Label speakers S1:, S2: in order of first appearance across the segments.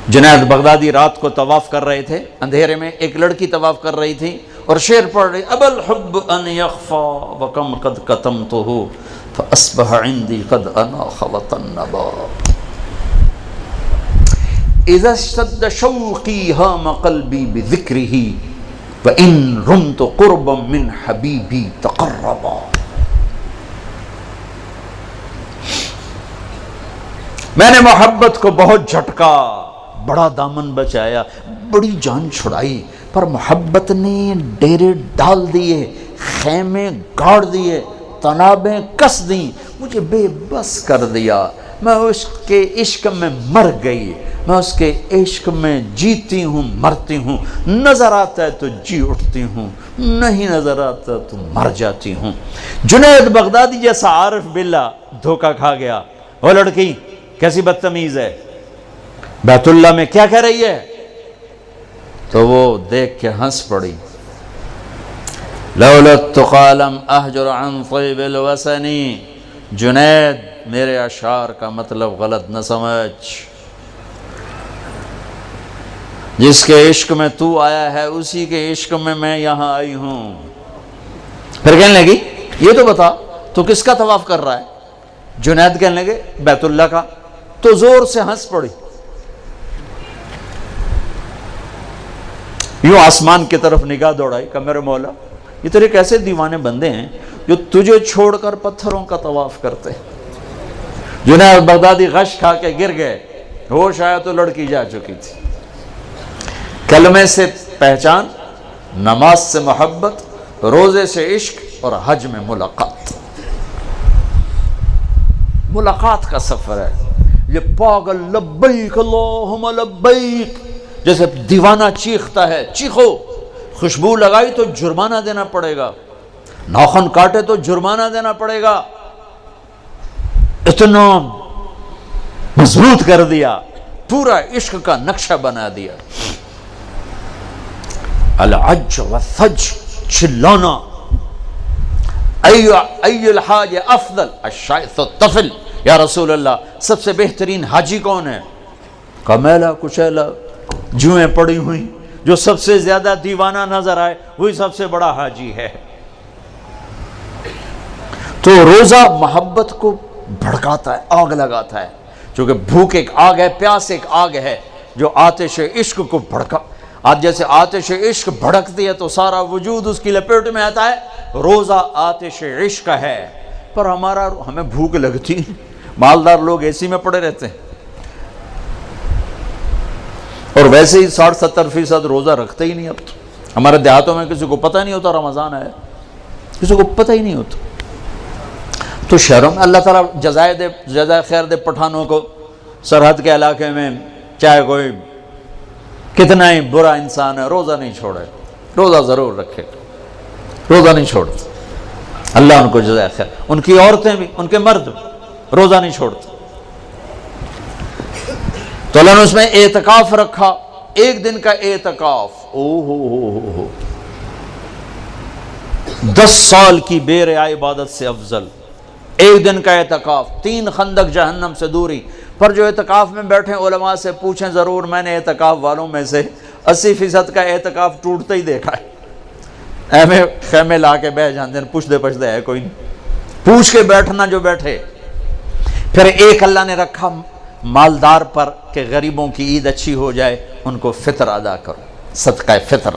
S1: جنید بغدادی رات کو طواف کر رہے تھے، اندھیرے میں ایک لڑکی طواف کر رہی تھی اور شعر پڑھ رہی، اب الحب ان یخفا وکم قد کتمتہ فاصبح عندی قد اناخ وطنبا اذا اشتد شوقی ہام قلبی بذکرہ وان رمت قربا من حبیبی تقربا۔ میں نے محبت کو بہت جھٹکا، بڑا دامن بچایا، بڑی جان چھڑائی، پر محبت نے ڈیرے ڈال دیے، خیمے گاڑ دیے، تنابیں کس دیں، مجھے بے بس کر دیا۔ میں اس کے عشق میں مر گئی، میں اس کے عشق میں جیتی ہوں مرتی ہوں، نظر آتا ہے تو جی اٹھتی ہوں، نہیں نظر آتا تو مر جاتی ہوں۔ جنید بغدادی جیسا عارف باللہ دھوکہ کھا گیا۔ وہ لڑکی کیسی بدتمیز ہے، بیت اللہ میں کیا کہہ رہی ہے، تو وہ دیکھ کے ہنس پڑی۔ لولا التقى لم احجر عن طيب الوسن، جنید میرے اشعار کا مطلب غلط نہ سمجھ، جس کے عشق میں تو آیا ہے اسی کے عشق میں میں یہاں آئی ہوں۔ پھر کہنے لگی یہ تو بتا تو کس کا طواف کر رہا ہے؟ جنید کہنے لگے بیت اللہ کا، تو زور سے ہنس پڑی، یوں آسمان کی طرف نگاہ دوڑائی کہ میرے مولا یہ تیرے کیسے دیوانے بندے ہیں جو تجھے چھوڑ کر پتھروں کا طواف کرتے ہیں۔ جنید بغدادی غش کھا کے گر گئے، ہوش آیا تو لڑکی جا چکی تھی۔ کلمے سے پہچان، نماز سے محبت، روزے سے عشق اور حج میں ملاقات۔ ملاقات کا سفر ہے یہ پاگل لبیک اللہم لبیک جیسے دیوانہ چیختا ہے، چیخو۔ خوشبو لگائی تو جرمانہ دینا پڑے گا، ناخن کاٹے تو جرمانہ دینا پڑے گا، اتنا مضبوط کر دیا، پورا عشق کا نقشہ بنا دیا۔ العج والثج، چلانا، ای الحاج افضل الشائث الطفل، یا رسول اللہ سب سے بہترین حاجی کون ہے؟ کمیلا کچیلا جوئیں پڑی ہوئی، جو سب سے زیادہ دیوانہ نظر آئے وہی سب سے بڑا حاجی ہے۔ تو روزہ محبت کو بھڑکاتا ہے، آگ لگاتا ہے، چونکہ بھوک ایک آگ ہے، پیاس ایک آگ ہے جو آتش عشق کو بھڑکا۔ آج جیسے آتش عشق بھڑکتی ہے تو سارا وجود اس کی لپیٹ میں آتا ہے، روزہ آتش عشق ہے۔ پر ہمیں بھوک لگتی، مالدار لوگ اے سی میں پڑے رہتے ہیں، اور ویسے ہی 60-70% روزہ رکھتے ہی نہیں۔ اب تو ہمارے دیہاتوں میں کسی کو پتہ نہیں ہوتا رمضان ہے، کسی کو پتہ ہی نہیں ہوتا۔ تو شہروں میں اللہ تعالیٰ جزائے خیر دے پٹھانوں کو، سرحد کے علاقے میں چاہے کوئی کتنا ہی برا انسان ہے روزہ نہیں چھوڑے، روزہ ضرور رکھے، روزہ نہیں چھوڑتے، اللہ ان کو جزائے خیر۔ ان کی عورتیں بھی، ان کے مرد روزہ نہیں چھوڑتے۔ تو اللہ نے اس میں اعتکاف رکھا، ایک دن کا اعتکاف، 10 سال کی بے ریا عبادت سے افضل ایک دن کا اعتکاف، 3 خندق جہنم سے دوری۔ پر جو اعتکاف میں بیٹھے علماء سے پوچھیں ضرور، میں نے اعتکاف والوں میں سے 80% کا اعتکاف ٹوٹتا ہی دیکھا ہے۔ ایمیں خیمے لا کے بیٹھ جاندے ہیں، پوچھ دے ہے کوئی نہیں، پوچھ کے بیٹھنا جو بیٹھے۔ پھر ایک اللہ نے رکھا مالدار پر کہ غریبوں کی عید اچھی ہو جائے، ان کو فطر ادا کرو، صدقہ فطر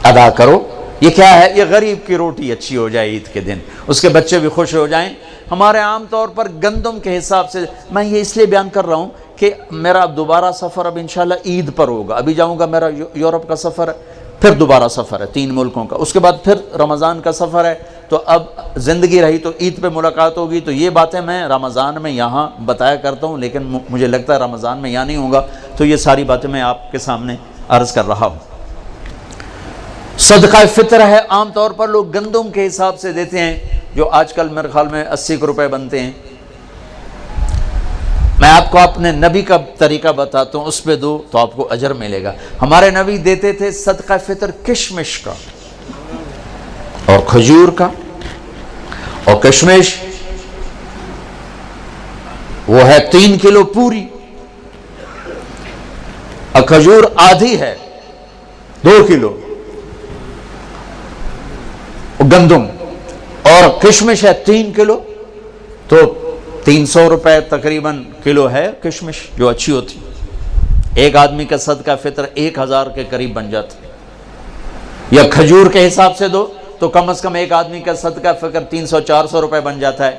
S1: ادا کرو۔ یہ کیا ہے؟ یہ غریب کی روٹی اچھی ہو جائے عید کے دن، اس کے بچے بھی خوش ہو جائیں۔ ہمارے عام طور پر گندم کے حساب سے، میں یہ اس لیے بیان کر رہا ہوں کہ میرا دوبارہ سفر اب انشاءاللہ عید پر ہوگا، ابھی جاؤں گا، میرا یورپ کا سفر ہے، پھر دوبارہ سفر ہے 3 ملکوں کا، اس کے بعد پھر رمضان کا سفر ہے، تو اب زندگی رہی تو عید پہ ملاقات ہوگی۔ تو یہ باتیں میں رمضان میں یہاں بتایا کرتا ہوں، لیکن مجھے لگتا ہے رمضان میں یہاں نہیں ہوگا، تو یہ ساری باتیں میں آپ کے سامنے عرض کر رہا ہوں۔ صدقہ فطر ہے، عام طور پر لوگ گندم کے حساب سے دیتے ہیں، جو آج کل میرے خیال میں 80 روپے بنتے ہیں۔ میں آپ کو اپنے نبی کا طریقہ بتاتا ہوں، اس پہ دو تو آپ کو اجر ملے گا۔ ہمارے نبی دیتے تھے صدقہ فطر کشمش کا اور کھجور کا، اور کشمش وہ ہے 3 کلو پوری، اور کھجور آدھی ہے 2 کلو گندم، اور کشمش ہے 3 کلو، تو 300 روپے تقریباً کلو ہے کشمش جو اچھی ہوتی. ایک آدمی کا صدقہ فطر 1000 کے قریب بن جاتا. یا کھجور کے حساب سے دو تو کم از کم ایک آدمی کا صدقہ فطر 300-400 روپے بن جاتا ہے.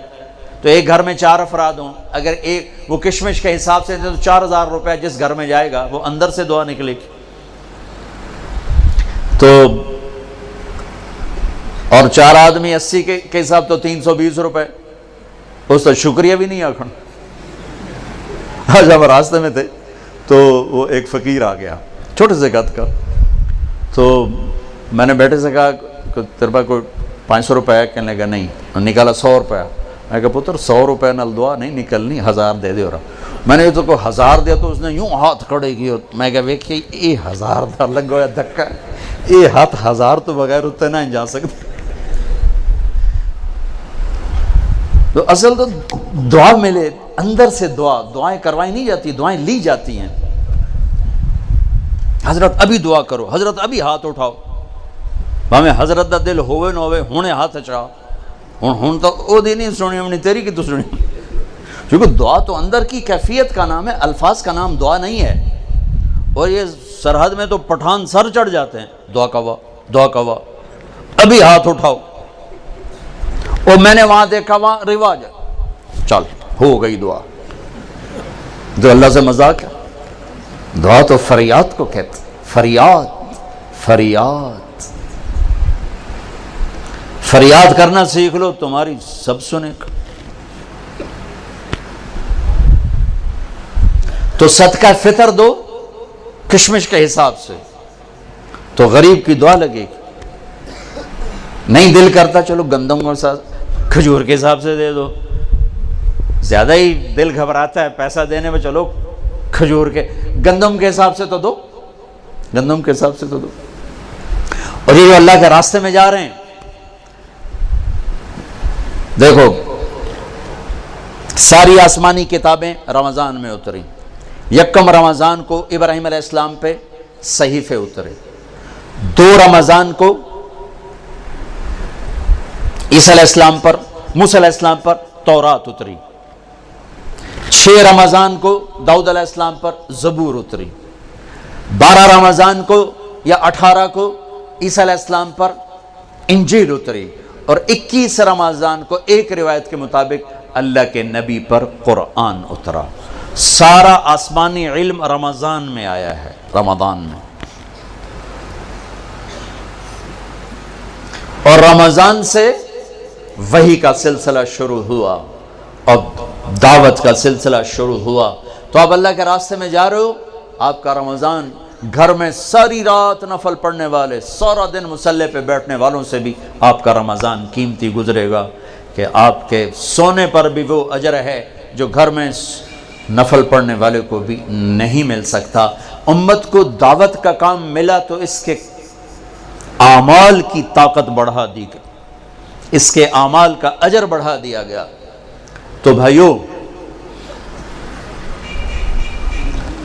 S1: تو ایک گھر میں 4 افراد ہوں، اگر ایک وہ کشمش کے حساب سے دے تو 4000 روپے جس گھر میں جائے گا وہ اندر سے دعا نکلے گی. تو اور 4 آدمی 80 کے حساب تو 320 روپے. اس تو شکریہ بھی نہیں آکھن. آج ہم راستے میں تھے تو وہ ایک فقیر آ گیا چھوٹے سے قد کا. تو میں نے بیٹے سے کہا تیرے پاس کوئی 500 روپے ہے؟ کہنے لگا نہیں. نکالا 100 روپے. میں کہا پتر 100 روپے نال دعا نہیں نکلنی، 1000 دے دے. اور میں نے تو کو 1000 دیا تو اس نے یوں ہاتھ کھڑے کیے. میں کہا ویکھیے یہ 1000 دا لگا ہوا دھکا، یہ ہاتھ 1000 تو بغیر اتنے نہ جا سکتے. تو اصل تو دعا ملے اندر سے. دعائیں کروائی نہیں جاتی، دعائیں لی جاتی ہیں. حضرت ابھی دعا کرو، حضرت ابھی ہاتھ اٹھاؤ. ہمیں حضرت دا دل ہوئے نہ ہوئے ہونے ہاتھ اچھا. ہوں تو وہ دی نہیں سنی ہونی تیری کی تو سنی. کیونکہ دعا تو اندر کی کیفیت کا نام ہے، الفاظ کا نام دعا نہیں ہے. اور یہ سرحد میں تو پٹھان سر چڑھ جاتے ہیں، دعا کوا دعا کوا، ابھی ہاتھ اٹھاؤ. اور میں نے وہاں دیکھا وہاں رواج ہے، چل ہو گئی دعا. جو اللہ سے مذاق ہے. دعا تو فریاد کو کہتے، فریاد فریاد فریاد کرنا سیکھ لو، تمہاری سب سنے گا. تو صدقہ فطر دو کشمش کے حساب سے تو غریب کی دعا لگے گی. نہیں دل کرتا چلو گندم کے ساتھ کھجور کے حساب سے دے دو. زیادہ ہی دل گھبراتا ہے پیسہ دینے میں، چلو کھجور کے گندم کے حساب سے تو دو، گندم کے حساب سے تو دو. اور یہ جو اللہ کے راستے میں جا رہے ہیں، دیکھو ساری آسمانی کتابیں رمضان میں اتری. یکم رمضان کو ابراہیم علیہ السلام پہ صحیفے اترے. 2 رمضان کو عیسیٰ علیہ السلام پر، موسیٰ علیہ السلام پر تورات اتری. 6 رمضان کو داؤد علیہ السلام پر زبور اتری. 12 رمضان کو یا 18 کو عیسیٰ علیہ السلام پر انجیل اتری. اور 21 رمضان کو ایک روایت کے مطابق اللہ کے نبی پر قرآن اترا. سارا آسمانی علم رمضان میں آیا ہے، رمضان میں. اور رمضان سے وحی کا سلسلہ شروع ہوا اور دعوت کا سلسلہ شروع ہوا. تو آپ اللہ کے راستے میں جا رہے ہو، آپ کا رمضان گھر میں ساری رات نفل پڑھنے والے، سارا دن مصلی پہ بیٹھنے والوں سے بھی آپ کا رمضان قیمتی گزرے گا کہ آپ کے سونے پر بھی وہ اجر ہے جو گھر میں نفل پڑھنے والے کو بھی نہیں مل سکتا. امت کو دعوت کا کام ملا تو اس کے اعمال کی طاقت بڑھا دی گئی، اس کے اعمال کا اجر بڑھا دیا گیا. تو بھائیو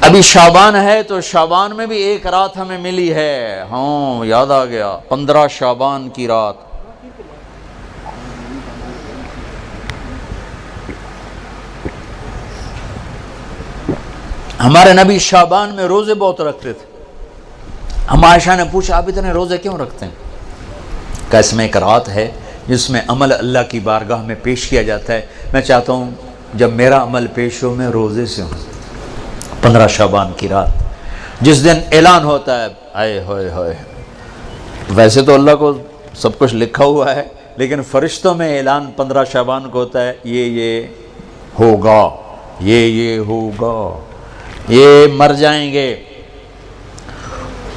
S1: ابھی شعبان ہے تو شعبان میں بھی ایک رات ہمیں ملی ہے. ہاں یاد آ گیا، 15 شعبان کی رات. ہمارے نبی شعبان میں روزے بہت رکھتے تھے. ہم عائشہ نے پوچھا آپ اتنے روزے کیوں رکھتے ہیں؟ کہ اس میں ایک رات ہے جس میں عمل اللہ کی بارگاہ میں پیش کیا جاتا ہے. میں چاہتا ہوں جب میرا عمل پیش ہو میں روزے سے ہوں. 15 شعبان کی رات جس دن اعلان ہوتا ہے، آئے ہوئے ہوئے، ویسے تو اللہ کو سب کچھ لکھا ہوا ہے لیکن فرشتوں میں اعلان 15 شعبان کو ہوتا ہے، یہ ہوگا، یہ ہوگا، یہ مر جائیں گے.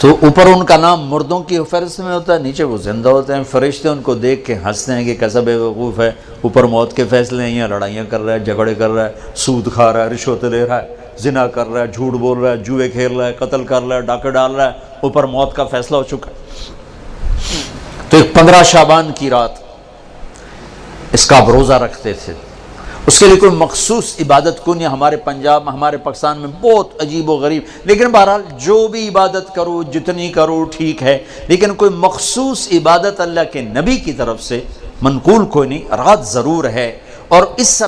S1: تو اوپر ان کا نام مردوں کی فہرست میں ہوتا ہے، نیچے وہ زندہ ہوتے ہیں. فرشتے ان کو دیکھ کے ہنستے ہیں کہ کیسا بے وقوف ہے، اوپر موت کے فیصلے ہیں، لڑائیاں کر رہا ہے، جھگڑے کر رہا ہے، سود کھا رہا ہے، رشوت لے رہا ہے، زنا کر رہا ہے، جھوٹ بول رہا ہے، جوئے کھیل رہا ہے، قتل کر رہا ہے، ڈاکے ڈال رہا ہے، اوپر موت کا فیصلہ ہو چکا ہے. تو ایک 15 شعبان کی رات اس کا آپ روزہ رکھتے تھے. اس کے لیے کوئی مخصوص عبادت کو نہیں. ہمارے پنجاب میں، ہمارے پاکستان میں بہت عجیب و غریب، لیکن بہرحال جو بھی عبادت کرو جتنی کرو ٹھیک ہے، لیکن کوئی مخصوص عبادت اللہ کے نبی کی طرف سے منقول کوئی نہیں. رات ضرور ہے، اور اس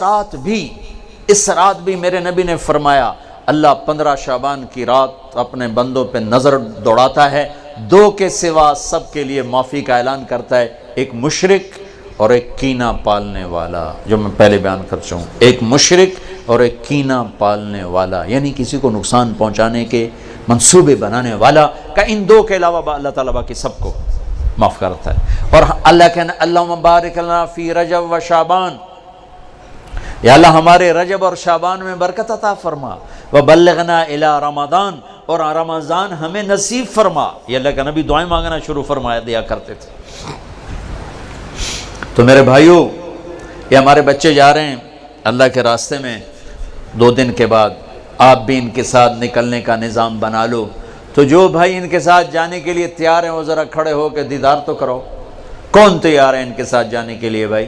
S1: رات بھی میرے نبی نے فرمایا اللہ 15 شعبان کی رات اپنے بندوں پہ نظر دوڑاتا ہے، 2 کے سوا سب کے لیے معافی کا اعلان کرتا ہے، ایک مشرک اور ایک کینہ پالنے والا، جو میں پہلے بیان کر چکا ہوں. ایک مشرک اور ایک کینہ پالنے والا، یعنی کسی کو نقصان پہنچانے کے منصوبے بنانے والا، کہ ان 2 کے علاوہ اللہ تعالیٰ باقی سب کو معاف کرتا ہے. اور اللہ کہنا اللہم بارک لنا فی رجب و شعبان، یا اللہ ہمارے رجب اور شعبان میں برکت عطا فرما، وبلغنا الی رمضان، اور رمضان ہمیں نصیب فرما. یہ اللہ کا نبی دعائیں مانگنا شروع فرمایا دیا کرتے تھے. تو میرے بھائیوں، یہ ہمارے بچے جا رہے ہیں اللہ کے راستے میں، 2 دن کے بعد آپ بھی ان کے ساتھ نکلنے کا نظام بنا لو. تو جو بھائی ان کے ساتھ جانے کے لیے تیار ہیں وہ ذرا کھڑے ہو کے دیدار تو کرو. کون تیار ہے ان کے ساتھ جانے کے لیے بھائی؟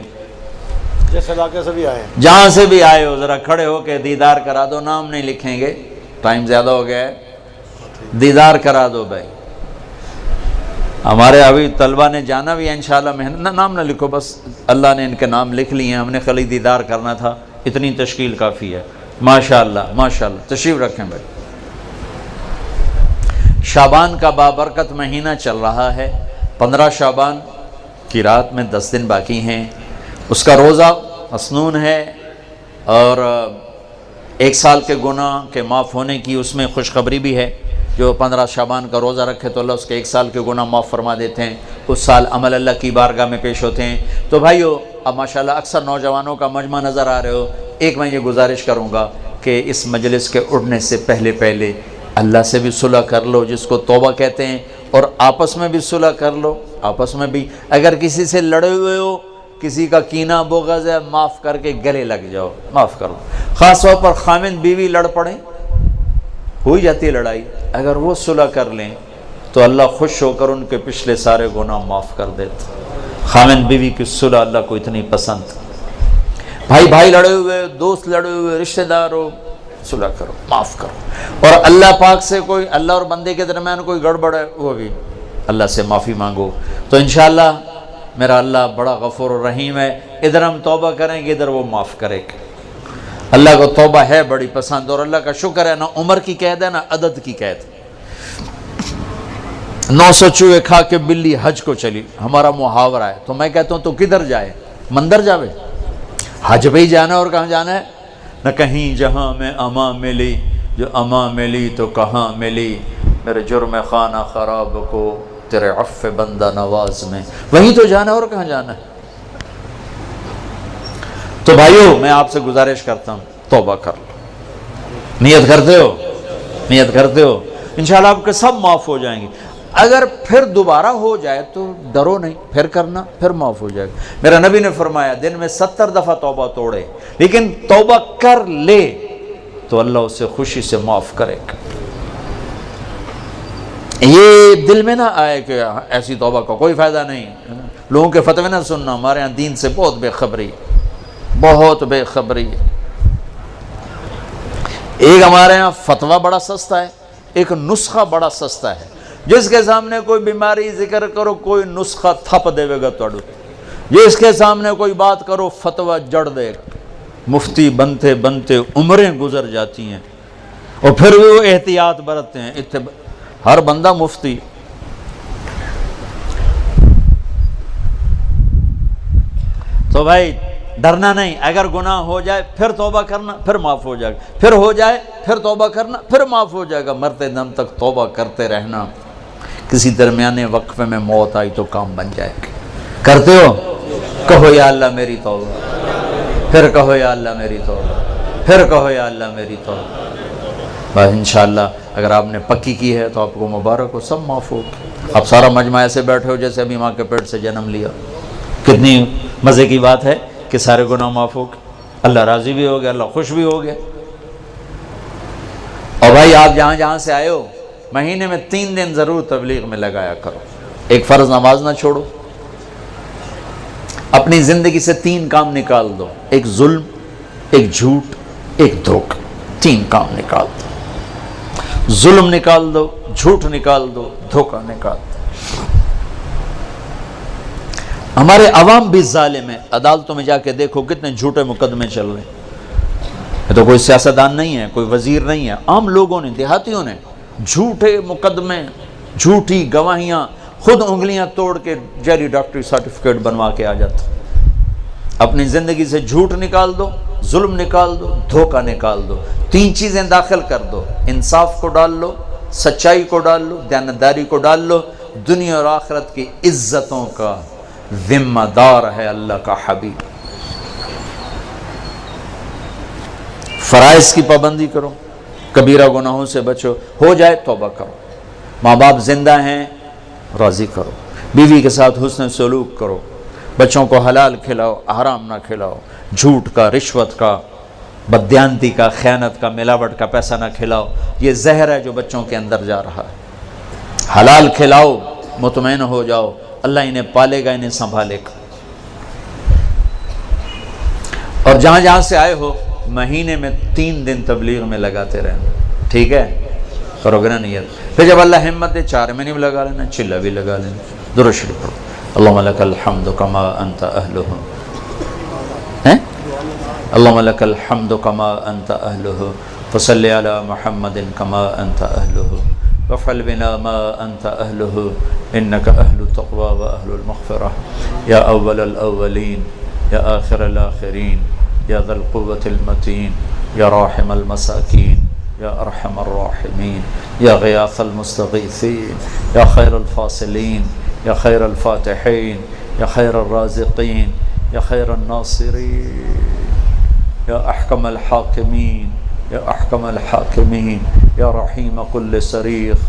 S2: جس علاقے سے بھی آئے ہیں،
S1: جہاں سے بھی آئے ہو ذرا کھڑے ہو کے دیدار کرا دو. نام نہیں لکھیں گے، ٹائم زیادہ ہو گیا ہے، دیدار کرا دو بھائی. ہمارے ابھی طلبہ نے جانا بھی ہے انشاءاللہ. محنت، نام نہ لکھو، بس اللہ نے ان کے نام لکھ لیے ہیں، ہم نے خالی دیدار کرنا تھا، اتنی تشکیل کافی ہے. ماشاءاللہ ماشاءاللہ، تشریف رکھیں بھائی. شعبان کا بابرکت مہینہ چل رہا ہے. 15 شعبان کی رات میں 10 دن باقی ہیں. اس کا روزہ مسنون ہے، اور 1 سال کے گناہ کے معاف ہونے کی اس میں خوشخبری بھی ہے. جو 15 شعبان کا روزہ رکھے تو اللہ اس کے 1 سال کے گناہ معاف فرما دیتے ہیں. اس سال عمل اللہ کی بارگاہ میں پیش ہوتے ہیں. تو بھائیو، اب ماشاءاللہ اکثر نوجوانوں کا مجمع نظر آ رہے ہو. ایک میں یہ گزارش کروں گا کہ اس مجلس کے اٹھنے سے پہلے اللہ سے بھی صلح کر لو، جس کو توبہ کہتے ہیں، اور آپس میں بھی صلح کر لو. آپس میں بھی اگر کسی سے لڑے ہوئے ہو، کسی کا کینہ بغض ہے، معاف کر کے گلے لگ جاؤ، معاف کر لو. خاص طور پر خامند بیوی لڑ پڑیں، ہو ہی جاتی ہے لڑائی، اگر وہ صلح کر لیں تو اللہ خوش ہو کر ان کے پچھلے سارے گناہ معاف کر دیتے. خامند بیوی کی صلح اللہ کو اتنی پسند. بھائی لڑے ہوئے، دوست لڑے ہوئے، رشتہ دار ہو، صلح کرو، معاف کرو. اور اللہ پاک سے کوئی، اللہ اور بندے کے درمیان کوئی گڑبڑ ہے، وہ بھی اللہ سے معافی مانگو. تو انشاءاللہ میرا اللہ بڑا غفور و رحیم ہے. ادھر ہم توبہ کریں گے، ادھر وہ معاف کرے گا. اللہ کو توبہ ہے بڑی پسند، اور اللہ کا شکر ہے نہ عمر کی قید ہے نہ عدد کی قید. 900 چوہے کھا کے بلی حج کو چلی، ہمارا محاورہ ہے. تو میں کہتا ہوں تو کدھر جائے؟ مندر جاوے؟ حج پہ ہی جانا ہے، اور کہاں جانا ہے؟ نہ کہیں جہاں میں اما ملی، جو اما ملی تو کہاں ملی، میرے جرم خانہ خراب کو تیرے عفو بندہ نواز میں. وہیں تو جانا ہے، اور کہاں جانا ہے؟ تو بھائیو، میں آپ سے گزارش کرتا ہوں توبہ کر لو. نیت کرتے ہو انشاءاللہ آپ کے سب معاف ہو جائیں گے. اگر پھر دوبارہ ہو جائے تو ڈرو نہیں، پھر کرنا، پھر معاف ہو جائے گا. میرا نبی نے فرمایا دن میں 70 دفعہ توبہ توڑے، لیکن توبہ کر لے تو اللہ اسے خوشی سے معاف کرے گا. یہ دل میں نہ آئے کہ ایسی توبہ کا کوئی فائدہ نہیں. لوگوں کے فتوے نہ سننا، ہمارے ہاں دین سے بہت بے خبری ہے. ایک ہمارے ہاں فتویٰ بڑا سستا ہے، ایک نسخہ بڑا سستا ہے. جس کے سامنے کوئی بیماری ذکر کرو، کوئی نسخہ تھپ دے گا توڑو. جس کے سامنے کوئی بات کرو، فتویٰ جڑ دے گا. مفتی بنتے بنتے عمریں گزر جاتی ہیں، اور پھر بھی وہ احتیاط برتتے ہیں. ہر بندہ مفتی. تو بھائی ڈرنا نہیں. اگر گناہ ہو جائے پھر توبہ کرنا، پھر معاف ہو جائے گا. پھر ہو جائے پھر توبہ کرنا، پھر معاف ہو جائے گا. مرتے دم تک توبہ کرتے رہنا. کسی درمیانے وقفے میں موت آئی تو کام بن جائے گا. کرتے ہو؟ کہو یا اللہ میری توبہ، پھر کہو یا اللہ میری توبہ، پھر کہو یا اللہ میری توبہ. بس انشاءاللہ اگر آپ نے پکی کی ہے تو آپ کو مبارک ہو، سب معاف ہو. آپ سارا مجمع ایسے بیٹھے ہو جیسے ابھی ماں کے پیٹ سے جنم لیا. کتنی مزے کی بات ہے کہ سارے گناہ معاف ہو گئے، اللہ راضی بھی ہو گیا، اللہ خوش بھی ہو گیا. اور بھائی آپ جہاں جہاں سے آئے ہو، مہینے میں 3 دن ضرور تبلیغ میں لگایا کرو. ایک فرض نماز نہ چھوڑو. اپنی زندگی سے 3 کام نکال دو. ایک ظلم، ایک جھوٹ، ایک دھوکہ، 3 کام نکال دو۔ ظلم نکال دو، جھوٹ نکال دو، دھوکہ نکال دو۔ ہمارے عوام بھی ظالم ہیں، عدالتوں میں جا کے دیکھو کتنے جھوٹے مقدمے چل رہے ہیں۔ یہ تو کوئی سیاستدان نہیں ہے، کوئی وزیر نہیں ہے، عام لوگوں نے، دیہاتیوں نے جھوٹے مقدمے، جھوٹی گواہیاں، خود انگلیاں توڑ کے جعلی ڈاکٹری سرٹیفکیٹ بنوا کے آ جاتا۔ اپنی زندگی سے جھوٹ نکال دو، ظلم نکال دو، دھوکہ نکال دو، 3 چیزیں داخل کر دو، انصاف کو ڈال لو، سچائی کو ڈال لو، دیانتداری کو ڈال لو، دنیا اور آخرت کی عزتوں کا ذمہ دار ہے اللہ کا حبیب۔ فرائض کی پابندی کرو، کبیرہ گناہوں سے بچو، ہو جائے توبہ کرو، ماں باپ زندہ ہیں راضی کرو، بیوی کے ساتھ حسن سلوک کرو، بچوں کو حلال کھلاؤ، حرام نہ کھلاؤ، جھوٹ کا، رشوت کا، بددیانتی کا، خیانت کا، ملاوٹ کا پیسہ نہ کھلاؤ، یہ زہر ہے جو بچوں کے اندر جا رہا ہے۔ حلال کھلاؤ، مطمئن ہو جاؤ، اللہ انہیں پالے گا، انہیں سنبھالے گا۔ اور جہاں جہاں سے آئے ہو مہینے میں 3 دن تبلیغ میں لگاتے رہنا، ٹھیک ہے؟ کرو گے نا نیت؟ پھر جب اللہ ہمت دے 4 مہینے بھی لگا لینا، چلہ بھی لگا لینا، درود شریف پڑھو۔ اللہم لک الحمد کما انت اہلہ، اللہم لک الحمد کما انت اہلہ، فصلی علی محمد کما انت اہلہ، وافعل بنا ما انت اہلہ، انک اہل التقوی و اہل المغفرہ، یا اول الاولین، یا آخر الاخرین، یا ذا القوة المتین، یا راحم المساکین، یا ارحم الراحمین، یا غیاث المستغیثین، یا خیر الفاصلین، یا خیر الفاتحین، یا خیر الرازقین، یا خیر الناصرین، یا احکم الحاکمین، یا احکم الحاکمین، یا رحیم کل صریخ،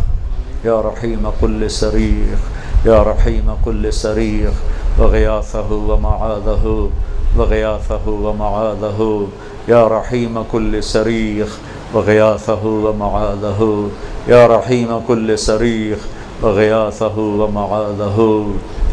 S1: یا رحیم کل صریخ، یا رحیم کل صریخ، وغیاثہ ومعاذہ، وغیاثہ ومعاذہ، یا رحیم کل صریخ، وغیاثہ ومعاذہ، یا رحیم کل صریخ، وغیاثہ ومعاذہ۔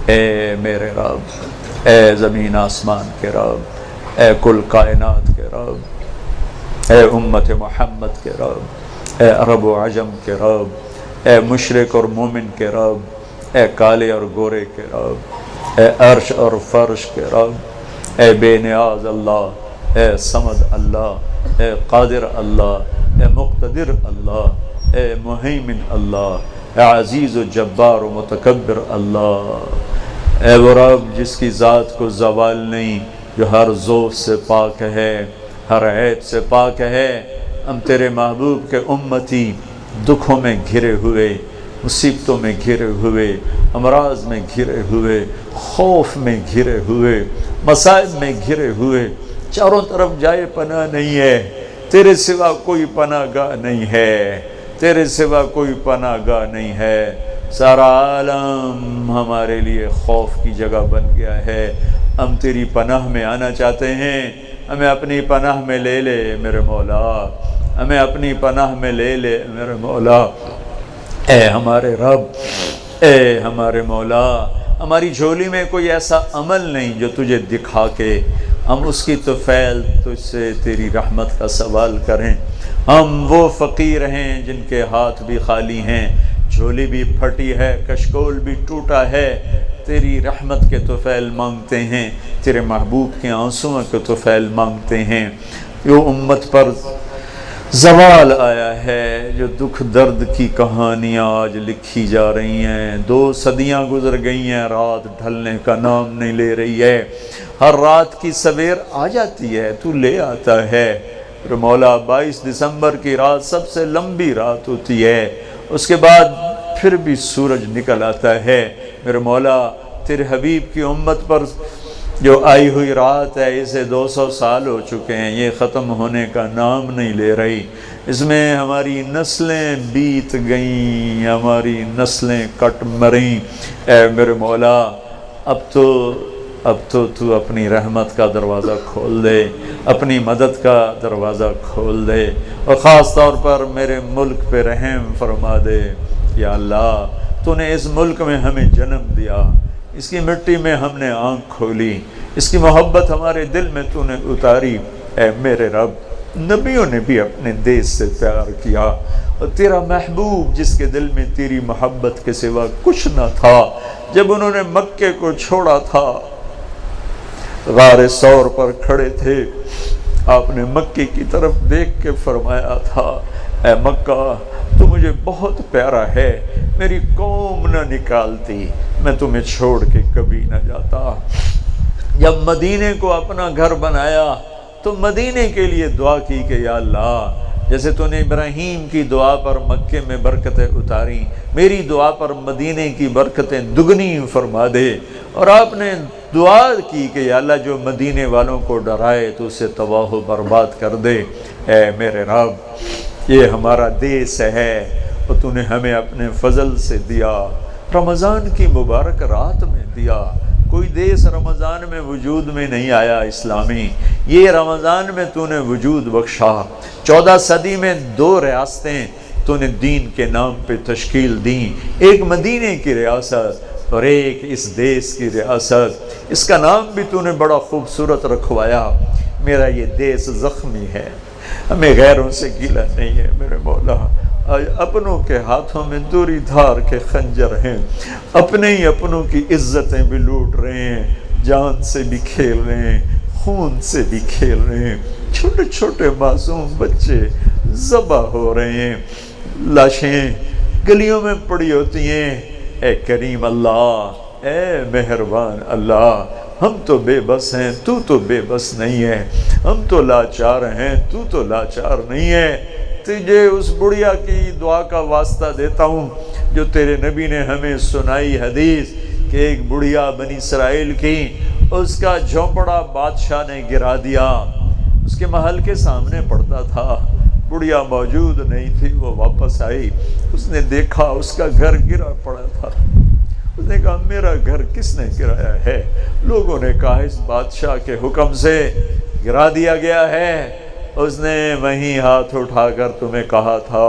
S1: اے میرے رب، اے زمین آسمان کے رب، اے کل کائنات کے رب، اے امت محمد کے رب، اے عرب و عجم کے رب، اے مشرق اور مومن کے رب، اے کالے اور گورے کے رب، اے عرش اور فرش کے رب، اے بے نیاز اللہ، اے صمد اللہ، اے قادر اللہ، اے مقتدر اللہ، اے مہیمن اللہ، اے عزیز و جبار و متکبر اللہ، اے وہ رب جس کی ذات کو زوال نہیں، جو ہر ذوف سے پاک ہے، ہر عیب سے پاک ہے۔ ہم تیرے محبوب کے امتی دکھوں میں گھرے ہوئے، مصیبتوں میں گھرے ہوئے، امراض میں گھرے ہوئے، خوف میں گھرے ہوئے، مصائب میں گھرے ہوئے، چاروں طرف جائے پناہ نہیں ہے، تیرے سوا کوئی پناہ گاہ نہیں ہے، تیرے سوا کوئی پناہ گاہ نہیں ہے۔ سارا عالم ہمارے لیے خوف کی جگہ بن گیا ہے، ہم تیری پناہ میں آنا چاہتے ہیں، ہمیں اپنی پناہ میں لے لے میرے مولا، ہمیں اپنی پناہ میں لے لے میرے مولا۔ اے ہمارے رب، اے ہمارے مولا، ہماری جھولی میں کوئی ایسا عمل نہیں جو تجھے دکھا کے ہم اس کی طفیل تجھ سے تیری رحمت کا سوال کریں۔ ہم وہ فقیر ہیں جن کے ہاتھ بھی خالی ہیں، جھولی بھی پھٹی ہے، کشکول بھی ٹوٹا ہے، تیری رحمت کے طفیل مانگتے ہیں، تیرے محبوب کے آنسوؤں کے طفیل مانگتے ہیں۔ جو امت پر زوال آیا ہے، جو دکھ درد کی کہانیاں آج لکھی جا رہی ہیں، 2 صدیاں گزر گئی ہیں، رات ڈھلنے کا نام نہیں لے رہی ہے، ہر رات کی سویر آ جاتی ہے، تو لے آتا ہے۔ پھر مولا 22 دسمبر کی رات سب سے لمبی رات ہوتی ہے، اس کے بعد پھر بھی سورج نکل آتا ہے۔ میرے مولا تیرے حبیب کی امت پر جو آئی ہوئی رات ہے، اسے 200 سال ہو چکے ہیں، یہ ختم ہونے کا نام نہیں لے رہی، اس میں ہماری نسلیں بیت گئیں، ہماری نسلیں کٹ مریں۔ اے میرے مولا اب تو تو اپنی رحمت کا دروازہ کھول دے، اپنی مدد کا دروازہ کھول دے، اور خاص طور پر میرے ملک پہ رحم فرما دے۔ یا اللہ تو نے اس ملک میں ہمیں جنم دیا، اس کی مٹی میں ہم نے آنکھ کھولی، اس کی محبت ہمارے دل میں تو نے اتاری، اے میرے رب، نبیوں نے بھی اپنے دیس سے پیار کیا، اور تیرا محبوب جس کے دل میں تیری محبت کے سوا کچھ نہ تھا، جب انہوں نے مکے کو چھوڑا تھا، غار ثور پر کھڑے تھے، آپ نے مکے کی طرف دیکھ کے فرمایا تھا، اے مکہ تو مجھے بہت پیارا ہے، میری قوم نہ نکالتی میں تمہیں چھوڑ کے کبھی نہ جاتا۔ جب مدینے کو اپنا گھر بنایا تو مدینے کے لیے دعا کی کہ یا اللہ، جیسے تو نے ابراہیم کی دعا پر مکے میں برکتیں اتاری، میری دعا پر مدینے کی برکتیں دگنی فرما دے۔ اور آپ نے دعا کی کہ یا اللہ جو مدینے والوں کو ڈرائے تو اسے تباہ و برباد کر دے۔ اے میرے رب، یہ ہمارا دیس ہے اور تو نے ہمیں اپنے فضل سے دیا، رمضان کی مبارک رات میں دیا۔ کوئی دیس رمضان میں وجود میں نہیں آیا اسلامی، یہ رمضان میں تو نے وجود بخشا۔ 14 صدی میں 2 ریاستیں تو نے دین کے نام پہ تشکیل دیں، ایک مدینے کی ریاست اور ایک اس دیس کی ریاست، اس کا نام بھی تو نے بڑا خوبصورت رکھوایا۔ میرا یہ دیس زخمی ہے، ہمیں غیروں سے گلہ نہیں ہے میرے مولا، اپنوں کے ہاتھوں میں دوری دھار کے خنجر ہیں، اپنے ہی اپنوں کی عزتیں بھی لوٹ رہے ہیں، جان سے بھی کھیل رہے ہیں، خون سے بھی کھیل رہے ہیں، چھوٹے چھوٹے معصوم بچے ذبح ہو رہے ہیں، لاشیں گلیوں میں پڑی ہوتی ہیں۔ اے کریم اللہ، اے مہربان اللہ، ہم تو بے بس ہیں، تو تو بے بس نہیں ہے، ہم تو لاچار ہیں، تو تو لاچار نہیں ہے۔ تجھے اس بڑھیا کی دعا کا واسطہ دیتا ہوں جو تیرے نبی نے ہمیں سنائی حدیث کہ ایک بڑھیا بنی اسرائیل کی، اس کا جھونپڑا بادشاہ نے گرا دیا، اس کے محل کے سامنے پڑتا تھا، بڑھیا موجود نہیں تھی، وہ واپس آئی، اس نے دیکھا اس کا گھر گرا پڑا تھا، اس نے کہا میرا گھر کس نے گرایا ہے؟ لوگوں نے کہا اس بادشاہ کے حکم سے گرا دیا گیا ہے، اس نے وہیں ہاتھ اٹھا کر تمہیں کہا تھا،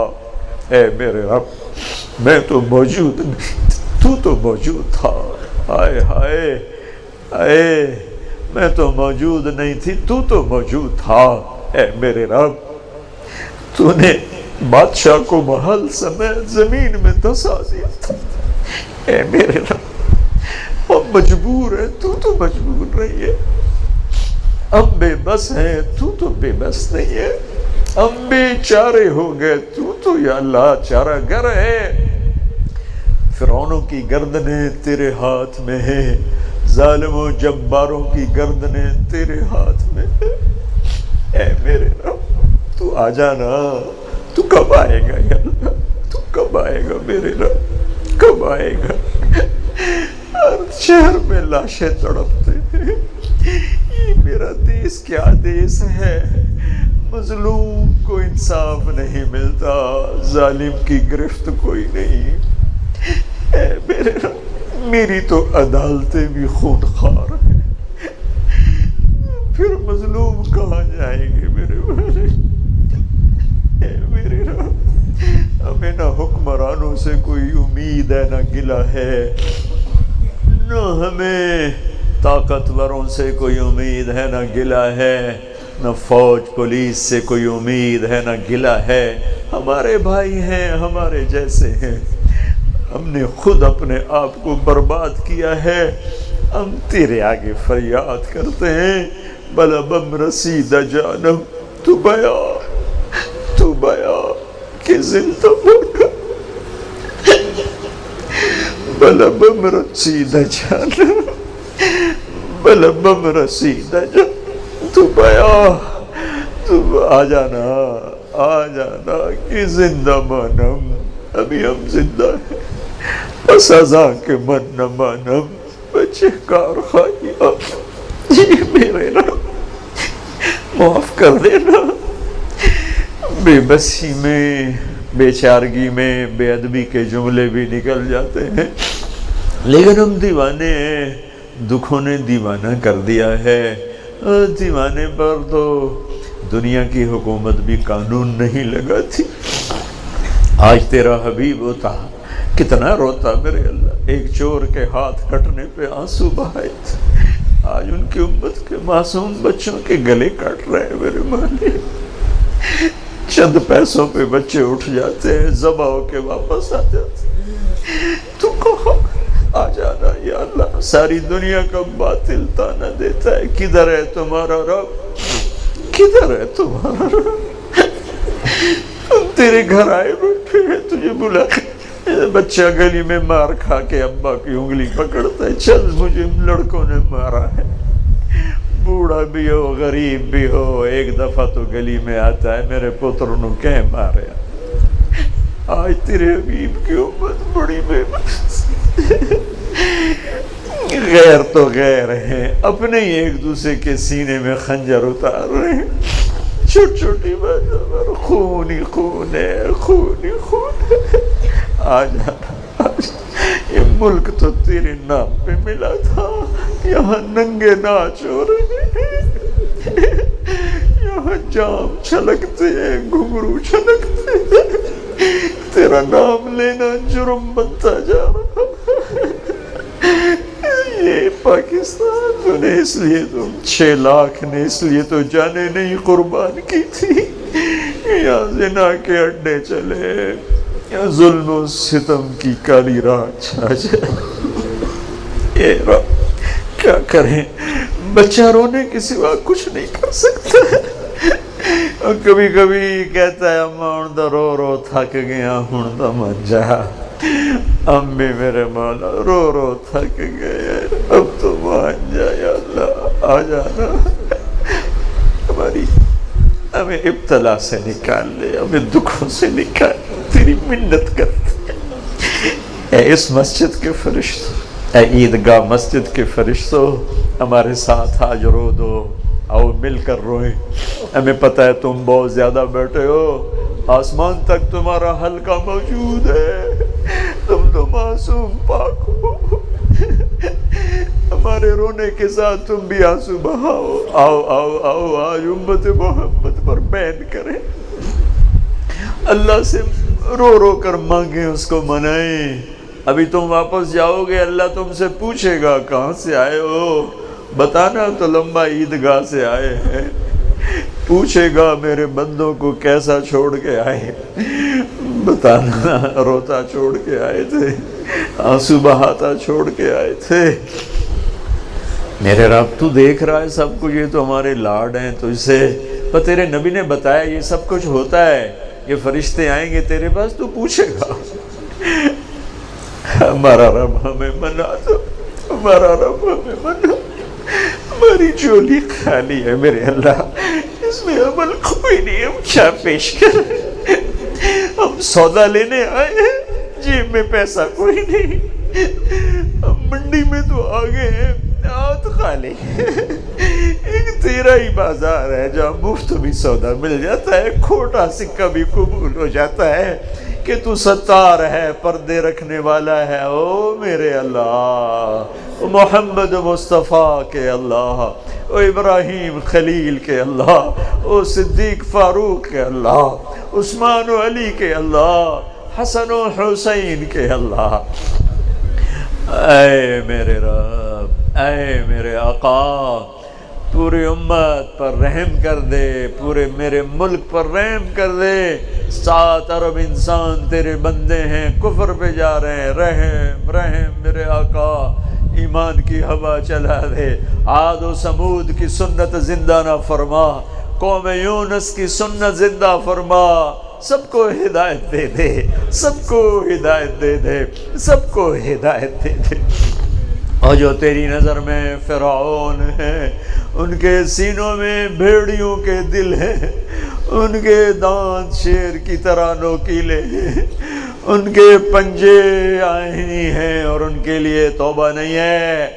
S1: اے میرے رب میں تو موجود نہیں، تو تو موجود تھا، ہائے ہائے ہائے میں تو موجود نہیں تھی، تو تو موجود تھا۔ اے میرے رب تو نے بادشاہ کو محل سمیت زمین میں دھسا دیا تھا۔ اے میرے رب ہم مجبور ہیں، تو تو مجبور نہیں ہے، ہم بے بس ہیں، تو تو بے بس نہیں ہے، ہم بے چارے ہو گئے، تو تو یا اللہ چارہ گر ہے۔ فرعونوں کی گردنیں تیرے ہاتھ میں ہیں، ظالموں جباروں کی گردنیں تیرے ہاتھ میں ہیں۔ اے میرے رب تو آ جانا، تو کب آئے گا یا اللہ، تو کب آئے گا میرے رب، کب آئے گا؟ ہر شہر میں لاشیں تڑپتے ہیں، یہ میرا دیس کیا دیس ہے؟ مظلوم کو انصاف نہیں ملتا، ظالم کی گرفت کوئی نہیں۔ اے میرے رب میری تو عدالتیں بھی خون خوار ہیں، پھر مظلوم کہاں جائیں گے میرے بھائی؟ اے میرے رب ہمیں نہ حکمرانوں سے کوئی امید ہے، نہ گلہ ہے، نہ ہمیں طاقتوروں سے کوئی امید ہے، نہ گلہ ہے، نہ فوج پولیس سے کوئی امید ہے، نہ گلہ ہے۔ ہمارے بھائی ہیں، ہمارے جیسے ہیں، ہم نے خود اپنے آپ کو برباد کیا ہے، ہم تیرے آگے فریاد کرتے ہیں، بلبم رسید جانم تو بیا کہ زندہ بھگا، بلبم رسید جانم، بلبم رسید جانم تو بیا، تو آ جانا کہ زندہ مانم، ابھی ہم زندہ ہیں، بس ازاں کے من نہ مانم، بچے کار خواہی آپ یہ میرے رب معاف کر دینا۔ بے بسی میں، بے چارگی میں بے ادبی کے جملے بھی نکل جاتے ہیں، لیکن ہم دیوانے ہیں، دکھوں نے دیوانہ کر دیا ہے، دیوانے پر تو دنیا کی حکومت بھی قانون نہیں لگاتی۔ آج تیرا حبیب ہوتا کتنا روتا میرے اللہ، ایک چور کے ہاتھ کٹنے پہ آنسو بہائے تھے، آج ان کی امت کے معصوم بچوں کے گلے کاٹ رہے ہیں میرے مالک. چند پیسوں پہ بچے اٹھ جاتے ہیں، ذبح ہو کے واپس آ جاتے ہیں. تو کہو آ جانا یا اللہ. ساری دنیا کا باطل تانا دیتا ہے کدھر ہے تمہارا رب، کدھر ہے تمہارا رب. ہم تیرے گھر آئے بیٹھے ہیں، تجھے بلا. بچہ گلی میں مار کھا کے ابا کی انگلی پکڑتا ہے، چل مجھے لڑکوں نے مارا ہے. بوڑھا بھی ہو غریب بھی ہو، ایک دفعہ تو گلی میں آتا ہے میرے پتر نو کہیں ماریا. آج تیرے حبیب کی امت بڑی بے بس. غیر تو غیر ہیں، اپنے ہی ایک دوسرے کے سینے میں خنجر اتار رہے ہیں. چھوٹی چھوٹی باتوں پر خون ہی خون ہے، خون ہی خون ہے. آ جانا، یہ ملک تو تیرے نام پہ ملا تھا، یہاں ننگے ناچ ہو رہے ہیں، یہاں جام چھلکتے ہیں، گھنگرو چھلکتے ہیں. تیرا نام لینا جرم بنتا جا رہا. یہ پاکستان تو نے اس لیے تو 6 لاکھ نے اس لیے تو جانے نہیں قربان کی تھی. یہاں زنا کے اڈے چلے، یا ظلم و ستم کی کالی رات چھا جائے. اے رب کیا کریں، بچہ رونے کے سوا کچھ نہیں کر سکتا. اور کبھی کبھی کہتا ہے اماں ہن دا رو رو تھک گیا، ہن دا من جا. امی میرے مولا رو رو تھک گئے، اب تو مان جا یا اللہ. آ جانا، ہمیں ابتلا سے نکال لے، ہمیں دکھوں سے نکال لے. تیری منت کرتے ہیں. اے اس مسجد کے فرشتوں، اے عیدگاہ مسجد کے فرشتوں، ہمارے ساتھ آج رو دو. آؤ مل کر روئیں. ہمیں پتہ ہے تم بہت زیادہ بیٹھے ہو، آسمان تک تمہارا حلقہ موجود ہے، تم تو معصوم پاک ہو. ہمارے رونے کے ساتھ تم بھی آنسو بہاؤ. آؤ آؤ آؤ آج امت محمد پر بین کریں. اللہ سے رو رو کر مانگیں، اس کو منائیں. ابھی تم واپس جاؤ گے، اللہ تم سے پوچھے گا کہاں سے آئے ہو. بتانا تو لمبا عیدگاہ سے آئے ہیں. پوچھے گا میرے بندوں کو کیسا چھوڑ کے آئے. بتانا روتا چھوڑ کے آئے تھے، آنسو بہاتا چھوڑ کے آئے تھے. میرے رب تو دیکھ رہا ہے سب کچھ، یہ تو ہمارے لاڈ ہیں تجھ سے. پر تیرے نبی نے بتایا یہ سب کچھ ہوتا ہے، یہ فرشتے آئیں گے تیرے پاس، تو پوچھے گا. ہمارا رب ہمیں منا دو، ہمارا رب ہمیں منا. ہماری جولی خالی ہے میرے اللہ، اس میں عمل کوئی نہیں. ہم کیا پیش کریں؟ ہم سودا لینے آئے ہیں، جیب میں پیسہ کوئی نہیں. ہم منڈی میں تو آگے ہیں، ہاتھ خالی. ایک تیرا ہی بازار ہے جہاں مفت بھی سودا مل جاتا ہے، کھوٹا سکہ بھی قبول ہو جاتا ہے کہ تو ستار ہے، پردے رکھنے والا ہے. او میرے اللہ، محمد مصطفیٰ کے اللہ، او ابراہیم خلیل کے اللہ، او صدیق فاروق کے اللہ، عثمان و علی کے اللہ، حسن و حسین کے اللہ. اے میرے رب، اے میرے آقا، پوری امت پر رحم کر دے، پورے میرے ملک پر رحم کر دے. 7 ارب انسان تیرے بندے ہیں، کفر پہ جا رہے ہیں. رحم رحم میرے آقا، ایمان کی ہوا چلا دے. عاد و سمود کی سنت زندہ نہ فرما، قوم یونس کی سنت زندہ فرما. سب کو ہدایت دے دے، سب کو ہدایت دے دے، سب کو ہدایت دے دے. اور جو تیری نظر میں فرعون ہیں، ان کے سینوں میں بھیڑیوں کے دل ہیں، ان کے دانت شیر کی طرح نوکیلے ہیں، ان کے پنجے آئینی ہیں، اور ان کے لیے توبہ نہیں ہے.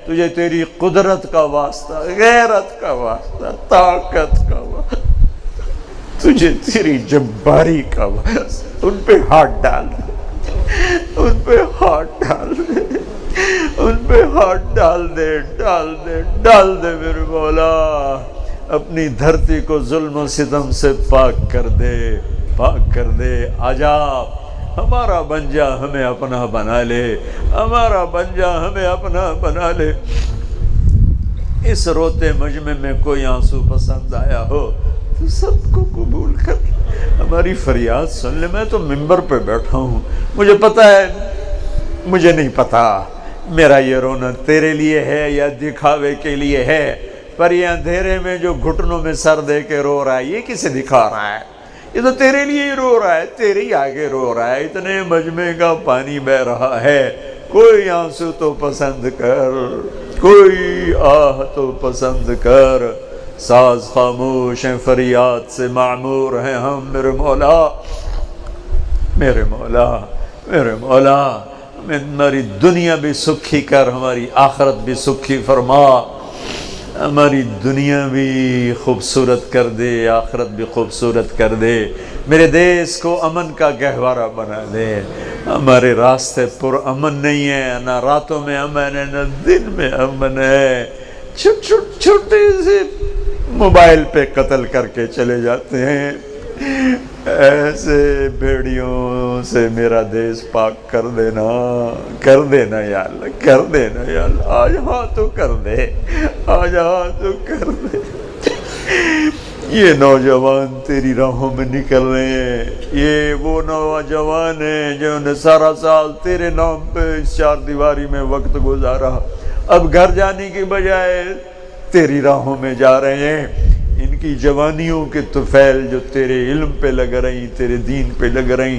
S1: تجھے تیری قدرت کا واسطہ، غیرت کا واسطہ، طاقت کا واسطہ، تجھے تیری جباری کا واسطہ، ان پہ ہاتھ ڈال دے، ان پہ ہاتھ ڈال دے، ان پہ ہاتھ ڈال دے، ڈال دے، ڈال دے میرے مولا. اپنی دھرتی کو ظلم و ستم سے پاک کر دے، پاک کر دے. آجا ہمارا بن جا، ہمیں اپنا بنا لے، ہمارا بن جا، ہمیں اپنا بنا لے. اس روتے مجمع میں کوئی آنسو پسند آیا ہو تو سب کو قبول کر، ہماری فریاد سن لے۔ میں تو ممبر پہ بیٹھا ہوں، مجھے پتہ ہے، مجھے نہیں پتا میرا یہ رونا تیرے لیے ہے یا دکھاوے کے لیے ہے، پر یہ اندھیرے میں جو گھٹنوں میں سر دے کے رو رہا ہے یہ کسے دکھا رہا ہے؟ یہ تو تیرے لیے ہی رو رہا ہے، تیرے ہی آگے رو رہا ہے، اتنے مجمع کا پانی بہ رہا ہے، کوئی آنسو تو پسند کر، کوئی آہ تو پسند کر۔ ساز خاموش ہیں، فریاد سے معمور ہیں ہم، میرے مولا، میرے مولا، میرے مولا، ہماری دنیا بھی سکھی کر، ہماری آخرت بھی سکھی فرما، ہماری دنیا بھی خوبصورت کر دے، آخرت بھی خوبصورت کر دے، میرے دیس کو امن کا گہوارہ بنا دے۔ ہمارے راستے پر امن نہیں ہے، نہ راتوں میں امن ہے نہ دن میں امن ہے، چھوٹے سے موبائل پہ قتل کر کے چلے جاتے ہیں۔ ایسے بھیڑیوں سے میرا دیس پاک کر دینا، کر دینا یا اللہ، کر دینا یا اللہ، آج ہاں تو کر دے، آج ہاں تو کر دے۔ یہ نوجوان تیری راہوں میں نکل رہے ہیں، یہ وہ نوجوان ہیں جنہوں نے سارا سال تیرے نام پہ اس چار دیواری میں وقت گزارا، اب گھر جانے کی بجائے تیری راہوں میں جا رہے ہیں۔ ان کی جوانیوں کے طفیل جو تیرے علم پہ لگ رہی، تیرے دین پہ لگ رہی،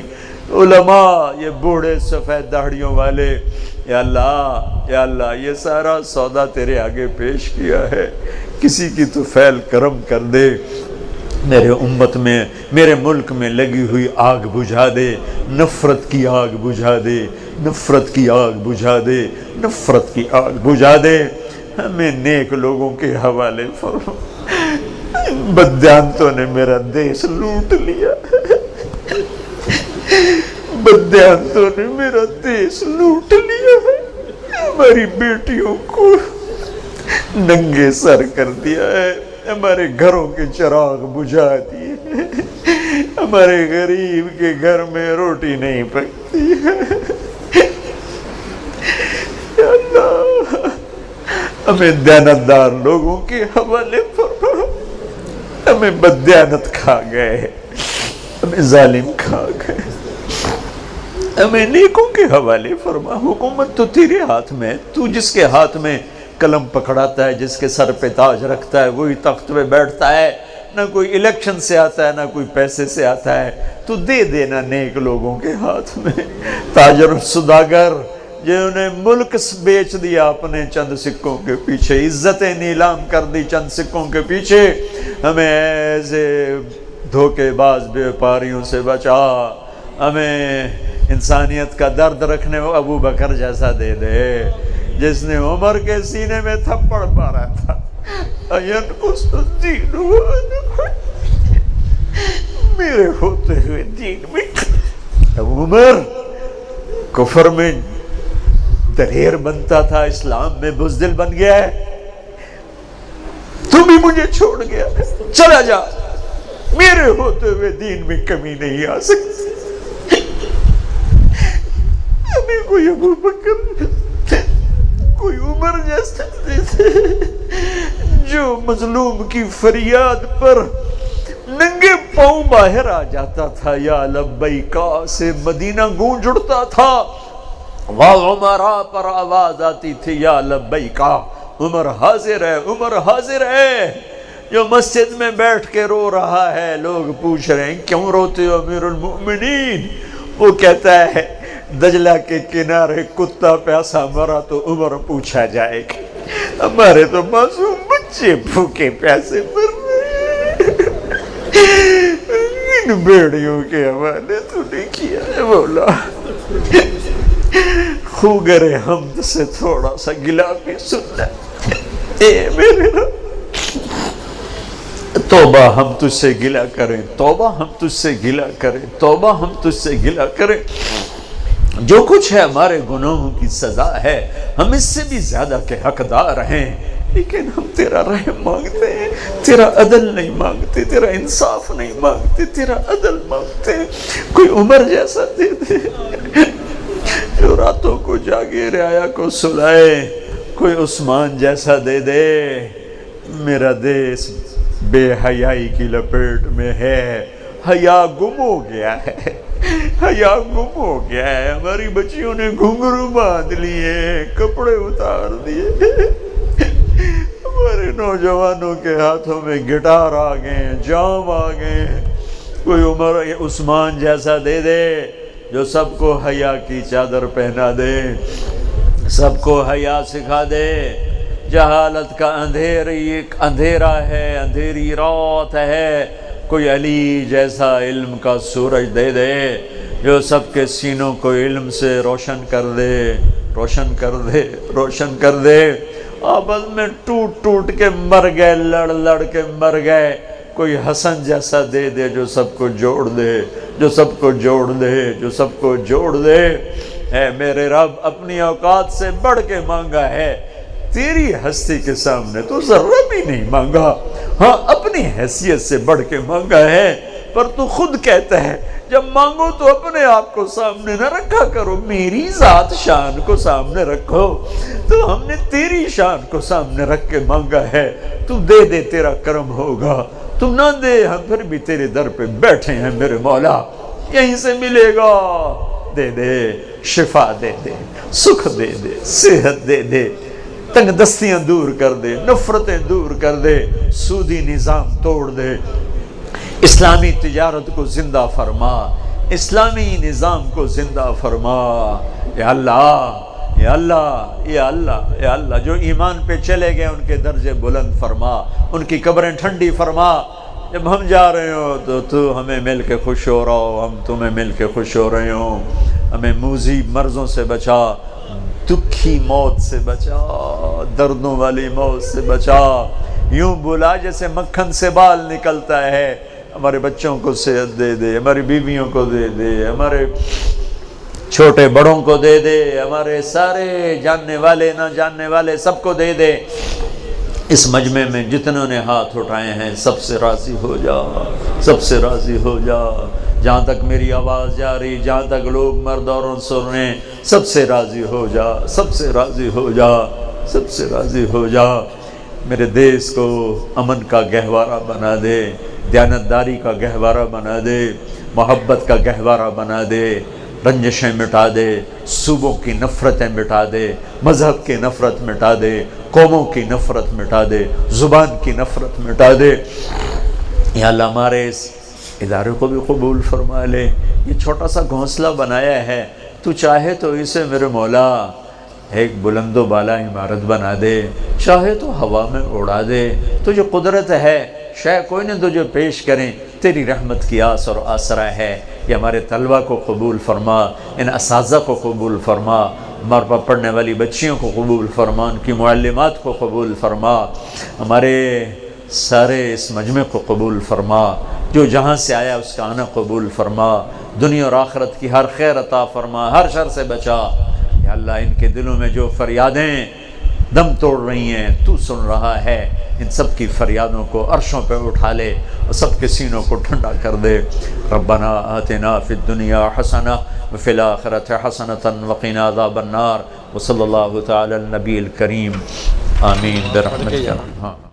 S1: علماء، یہ بوڑھے سفید داڑھیوں والے، یا اللہ، یا اللہ، یہ سارا سودا تیرے آگے پیش کیا ہے، کسی کی طفیل کرم کر دے، میرے امت میں، میرے ملک میں لگی ہوئی آگ بجھا دے، نفرت کی آگ بجھا دے، نفرت کی آگ بجھا دے، نفرت کی آگ بجھا دے، ہمیں نیک لوگوں کے حوالے فرما۔ بدیانتوں نے میرا دیس لوٹ لیا، بدیانتوں نے میرا دیس لوٹ لیا ہے، ہماری بیٹیوں کو ننگے سر کر دیا ہے، ہمارے گھروں کے چراغ بجھا دیے، ہمارے غریب کے گھر میں روٹی نہیں پکتی ہے۔ یا اللہ، ہمیں دیانتدار لوگوں کے حوالے فرما، ہمیں بددیانت کھا گئے، ہمیں ظالم کھا گئے، ہمیں نیکوں کے حوالے فرما۔ حکومت تو تیرے ہاتھ میں، تو جس کے ہاتھ میں قلم پکڑاتا ہے، جس کے سر پہ تاج رکھتا ہے وہی تخت پہ بیٹھتا ہے، نہ کوئی الیکشن سے آتا ہے نہ کوئی پیسے سے آتا ہے، تو دے دینا نیک لوگوں کے ہاتھ میں۔ تاجر و سوداگر جنہوں نے ملک بیچ دیا اپنے چند سکوں کے پیچھے، عزتیں نیلام کر دی چند سکوں کے پیچھے، ہمیں ایسے دھوکے باز بیوپاریوں سے بچا، ہمیں انسانیت کا درد رکھنے وہ ابو بکر جیسا دے دے جس نے عمر کے سینے میں تھپڑ مارا تھا۔ میرے ہوتے ہوئے دین میں اب عمر کفر میں دلیر بنتا تھا، اسلام میں بزدل بن گیا ہے، تو بھی مجھے چھوڑ گیا، چلا جا، میرے ہوتے ہوئے دین میں کمی نہیں آ سکتی۔ ہمیں کوئی ابو بکر، کوئی عمر جیسے تھے جو مظلوم کی فریاد پر ننگے پاؤں باہر آ جاتا تھا، یا لبیکا سے مدینہ گونج اڑتا تھا، عمرہ پر آواز آتی تھی یا لبیکا، عمر حاضر ہے، عمر حاضر ہے۔ جو مسجد میں بیٹھ کے رو رہا ہے، لوگ پوچھ رہے ہیں کیوں روتے ہو امیر المؤمنین، وہ کہتا ہے دجلہ کے کنارے کتا پیاسا مرا تو عمر پوچھا جائے گا، ہمارے تو معصوم بچے بھوکے پیاسے مر رہے ہیں، ان بیڑیوں کے حوالے تو نے کیا ہے مولا۔ خوگر حمد سے تھوڑا سا گلہ بھی سننا، اے میرے رب، توبہ ہم تجھ سے گلہ کریں، توبہ ہم تجھ سے گلہ کریں، توبہ ہم تجھ سے گلہ کریں۔ جو کچھ ہے ہمارے گناہوں کی سزا ہے، ہم اس سے بھی زیادہ کے حقدار ہیں، لیکن ہم تیرا رحم مانگتے ہیں، تیرا عدل نہیں مانگتے، تیرا انصاف نہیں مانگتے، تیرا عدل مانگتے ہیں۔ کوئی عمر جیسا دے دے جو راتوں کو جاگے رعایا کو سلائے، کوئی عثمان جیسا دے دے میرا دیس بے حیائی کی لپیٹ میں ہے، حیا گم ہو گیا ہے، حیا گم ہو گیا ہے، ہماری بچیوں نے گھنگرو باندھ لیے، کپڑے اتار دیے، ہمارے نوجوانوں کے ہاتھوں میں گٹار آ گئے، جام آ گئے، کوئی عمر عثمان جیسا دے دے جو سب کو حیا کی چادر پہنا دے، سب کو حیا سکھا دے۔ جہالت کا اندھیرا ہے، اندھیری رات ہے، کوئی علی جیسا علم کا سورج دے دے جو سب کے سینوں کو علم سے روشن کر دے، روشن کر دے، روشن کر دے۔ آپس میں ٹوٹ ٹوٹ کے مر گئے، لڑ لڑ کے مر گئے، کوئی حسن جیسا دے دے جو سب کو جوڑ دے، جو سب کو جوڑ دے، جو سب کو جوڑ دے۔ اے میرے رب، اپنی اوقات سے بڑھ کے مانگا ہے، تیری ہستی کے سامنے تو ذرہ بھی نہیں مانگا، ہاں اپنی حیثیت سے بڑھ کے مانگا ہے، پر تو خود کہتا ہے جب مانگو تو اپنے آپ کو سامنے نہ رکھا کرو، میری ذات شان کو سامنے رکھو۔ تو ہم نے تیری شان کو سامنے رکھ کے مانگا ہے، تو دے دے، تیرا کرم ہوگا، تم نہ دے ہم پھر بھی تیرے در پہ بیٹھے ہیں میرے مولا، یہیں سے ملے گا، دے دے، شفا دے دے، سکھ دے دے، صحت دے دے، تنگ دستیاں دور کر دے، نفرتیں دور کر دے، سودی نظام توڑ دے، اسلامی تجارت کو زندہ فرما، اسلامی نظام کو زندہ فرما۔ یا اللہ، یا اللہ، یا اللہ، یا اللہ، جو ایمان پہ چلے گئے ان کے درجے بلند فرما، ان کی قبریں ٹھنڈی فرما۔ جب ہم جا رہے ہو تو ہمیں مل کے خوش ہو رہا ہو، ہم تمہیں مل کے خوش ہو رہے ہوں، ہمیں موذی مرضوں سے بچا، دکھی موت سے بچا، دردوں والی موت سے بچا، یوں بلا جیسے مکھن سے بال نکلتا ہے۔ ہمارے بچوں کو صحت دے دے، ہماری بیویوں کو دے دے، ہمارے چھوٹے بڑوں کو دے دے، ہمارے سارے جاننے والے نہ جاننے والے سب کو دے دے۔ اس مجمع میں جتنوں نے ہاتھ اٹھائے ہیں سب سے راضی ہو جا، سب سے راضی ہو جا، جہاں تک میری آواز جا رہی، جہاں تک لوگ مرد عورت سن رہے ہیں، سب سے راضی ہو جا، سب سے راضی ہو جا، سب سے راضی ہو جا۔ میرے دیس کو امن کا گہوارہ بنا دے، دیانتداری کا گہوارہ بنا دے، محبت کا گہوارہ بنا دے، رنجشیں مٹا دے، صوبوں کی نفرتیں مٹا دے، مذہب کی نفرت مٹا دے، قوموں کی نفرت مٹا دے، زبان کی نفرت مٹا دے۔ یا اللہ ہمارے اس ادارے کو بھی قبول فرما لے، یہ چھوٹا سا گھونسلہ بنایا ہے، تو چاہے تو اسے میرے مولا ایک بلند و بالا عمارت بنا دے، چاہے تو ہوا میں اڑا دے، تجھے قدرت ہے، شاید کوئی نہ تجھے پیش کریں، تیری رحمت کی آس اور آسرا ہے۔ یہ ہمارے طلبہ کو قبول فرما، ان اساتذہ کو قبول فرما، ہمارے پاس پڑھنے والی بچیوں کو قبول فرما، ان کی معلمات کو قبول فرما، ہمارے سارے اس مجمع کو قبول فرما، جو جہاں سے آیا اس کا آنا قبول فرما، دنیا اور آخرت کی ہر خیر عطا فرما، ہر شر سے بچا۔ یا اللہ ان کے دلوں میں جو فریادیں دم توڑ رہی ہیں تو سن رہا ہے، ان سب کی فریادوں کو عرشوں پہ اٹھا لے اور سب کے سینوں کو ٹھنڈا کر دے۔ ربنا آتنا فی الدنیا حسنہ وفی الآخرۃ حسنۃ وقنا عذاب النار، وصلی اللہ تعالی النبی الکریم، آمین برحمتک۔